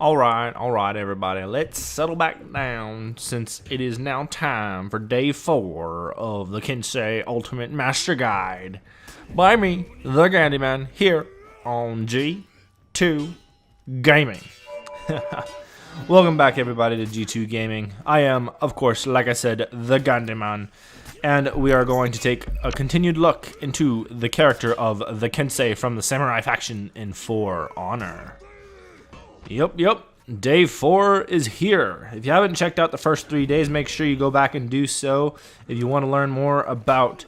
Alright, everybody. Let's settle back down since it is now time for day 4 of the Kensei Ultimate Master Guide by me, the Candyman, here on G2 Gaming. Welcome back, everybody, to G2 Gaming. I am, of course, like I said, the Candyman, and we are going to take a continued look into the character of the Kensei from the Samurai faction in For Honor. Yep. Day 4 is here. If you haven't checked out the first 3 days, make sure you go back and do so. If you want to learn more about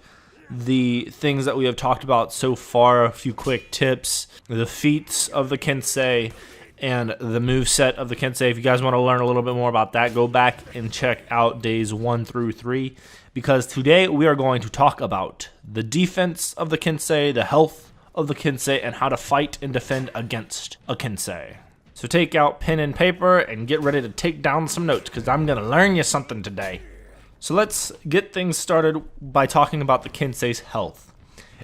the things that we have talked about so far, a few quick tips, the feats of the Kensei, and the moveset of the Kensei. If you guys want to learn a little bit more about that, go back and check out days 1 through 3. Because today we are going to talk about the defense of the Kensei, the health of the Kensei, and how to fight and defend against a Kensei. So take out pen and paper and get ready to take down some notes, because I'm going to learn you something today. So let's get things started by talking about the Kensei's health.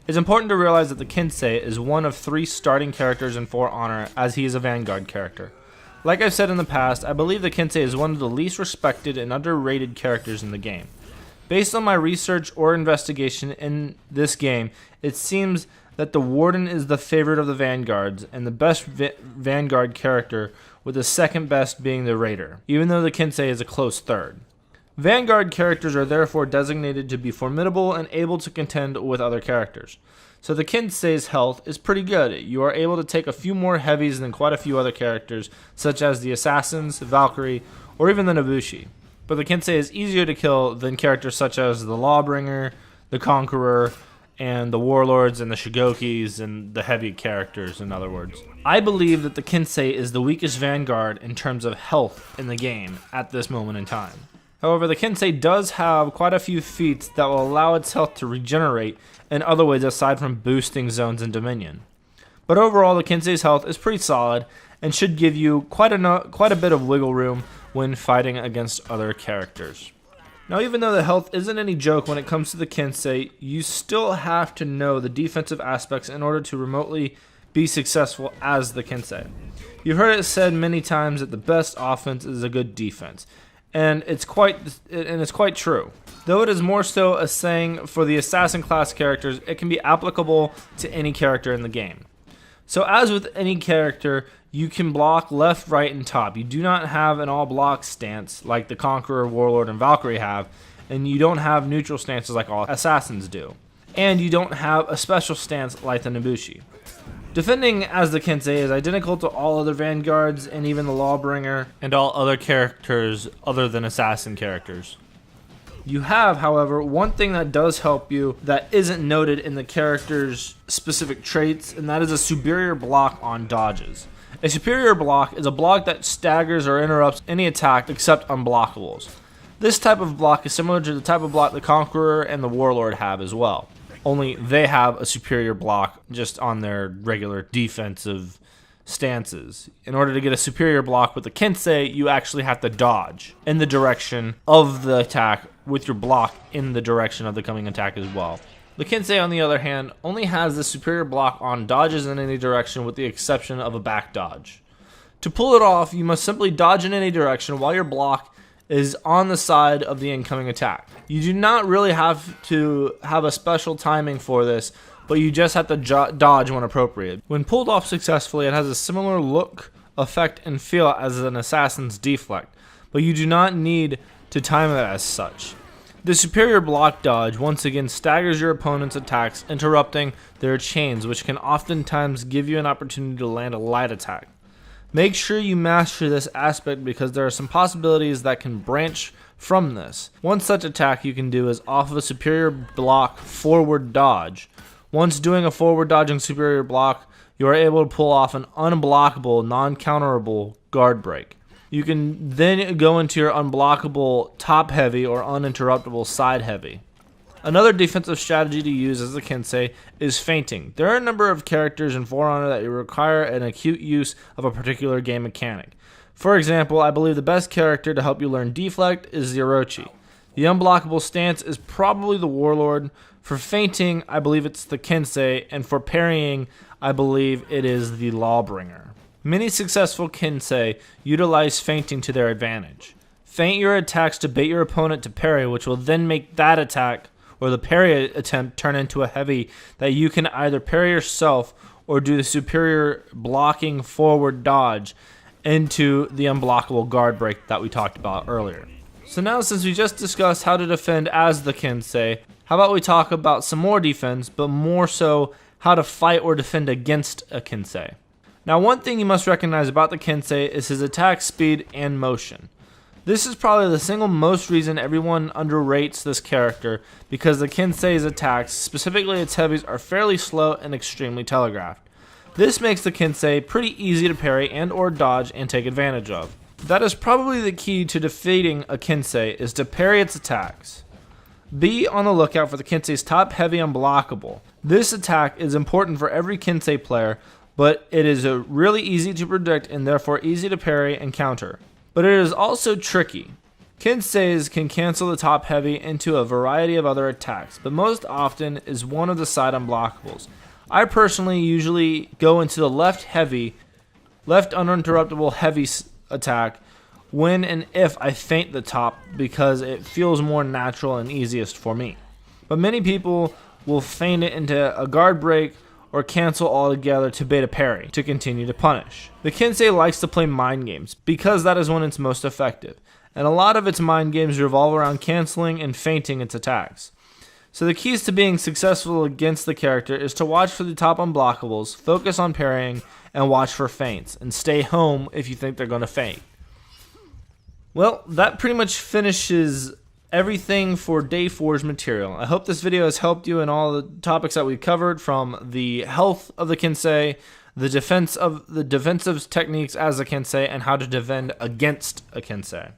It's important to realize that the Kensei is one of 3 starting characters in For Honor, as he is a Vanguard character. Like I've said in the past, I believe the Kensei is one of the least respected and underrated characters in the game. Based on my research or investigation in this game, it seems that the Warden is the favorite of the Vanguards and the best Vanguard character, with the second best being the Raider, even though the Kensei is a close third. Vanguard characters are therefore designated to be formidable and able to contend with other characters. So the Kensei's health is pretty good. You are able to take a few more heavies than quite a few other characters, such as the Assassins, Valkyrie, or even the Nobushi. But the Kensei is easier to kill than characters such as the Lawbringer, the Conqueror, and the Warlords and the Shigokis and the heavy characters, in other words. I believe that the Kensei is the weakest Vanguard in terms of health in the game at this moment in time. However, the Kensei does have quite a few feats that will allow its health to regenerate in other ways aside from boosting zones and Dominion. But overall, the Kensei's health is pretty solid and should give you quite a bit of wiggle room when fighting against other characters. Now, even though the health isn't any joke when it comes to the Kensei, you still have to know the defensive aspects in order to remotely be successful as the Kensei. You've heard it said many times that the best offense is a good defense, and it's quite true. Though it is more so a saying for the assassin class characters, it can be applicable to any character in the game. So as with any character, you can block left, right, and top. You do not have an all-block stance like the Conqueror, Warlord, and Valkyrie have, and you don't have neutral stances like all assassins do. And you don't have a special stance like the Nobushi. Defending as the Kensei is identical to all other Vanguards and even the Lawbringer and all other characters other than assassin characters. You have, however, one thing that does help you that isn't noted in the character's specific traits, and that is a superior block on dodges. A superior block is a block that staggers or interrupts any attack except unblockables. This type of block is similar to the type of block the Conqueror and the Warlord have as well, only they have a superior block just on their regular defensive stances. In order to get a superior block with the Kensei, you actually have to dodge in the direction of the attack with your block in the direction of the coming attack as well. The Kensei, on the other hand, only has the superior block on dodges in any direction with the exception of a back dodge. To pull it off, you must simply dodge in any direction while your block is on the side of the incoming attack. You do not really have to have a special timing for this, but you just have to dodge when appropriate. When pulled off successfully, it has a similar look, effect, and feel as an assassin's deflect, but you do not need to time it as such. The superior block dodge once again staggers your opponent's attacks, interrupting their chains, which can oftentimes give you an opportunity to land a light attack. Make sure you master this aspect because there are some possibilities that can branch from this. One such attack you can do is off of a superior block forward dodge. Once doing a forward dodging superior block, you are able to pull off an unblockable, non-counterable guard break. You can then go into your unblockable top heavy or uninterruptible side heavy. Another defensive strategy to use as a Kensei is feinting. There are a number of characters in For Honor that require an acute use of a particular game mechanic. For example, I believe the best character to help you learn deflect is the Orochi. The unblockable stance is probably the Warlord. For feinting, I believe it's the Kensei, and for parrying, I believe it is the Lawbringer. Many successful Kensei utilize feinting to their advantage. Feint your attacks to bait your opponent to parry, which will then make that attack or the parry attempt turn into a heavy that you can either parry yourself or do the superior blocking forward dodge into the unblockable guard break that we talked about earlier. So now, since we just discussed how to defend as the Kensei, how about we talk about some more defense, but more so how to fight or defend against a Kensei. Now, one thing you must recognize about the Kensei is his attack speed and motion. This is probably the single most reason everyone underrates this character, because the Kensei's attacks, specifically its heavies, are fairly slow and extremely telegraphed. This makes the Kensei pretty easy to parry and or dodge and take advantage of. That is probably the key to defeating a Kensei, is to parry its attacks. Be on the lookout for the Kensei's top heavy unblockable. This attack is important for every Kensei player, but it is really easy to predict and therefore easy to parry and counter. But it is also tricky. Kenseis can cancel the top heavy into a variety of other attacks, but most often is one of the side unblockables. I personally usually go into the left uninterruptible heavy attack when and if I feint the top, because it feels more natural and easiest for me. But many people will feint it into a guard break or cancel altogether to bait a parry to continue to punish. The Kensei likes to play mind games because that is when it's most effective, and a lot of its mind games revolve around canceling and feinting its attacks. So the keys to being successful against the character is to watch for the top unblockables, focus on parrying, and watch for feints, and stay home if you think they're going to feint. Well, that pretty much finishes everything for Day 4's material. I hope this video has helped you in all the topics that we covered, from the health of the Kensei, the defensive techniques as a Kensei, and how to defend against a Kensei.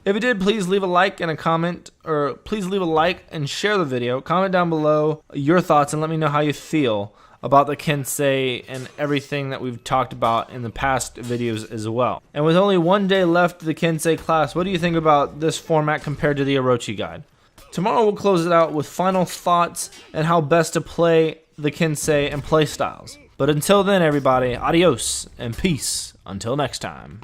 If you did, please leave a like and a comment, or please leave a like and share the video. Comment down below your thoughts and let me know how you feel about the Kensei and everything that we've talked about in the past videos as well. And with only one day left of the Kensei class, what do you think about this format compared to the Orochi guide? Tomorrow we'll close it out with final thoughts and how best to play the Kensei and play styles. But until then, everybody, adios and peace until next time.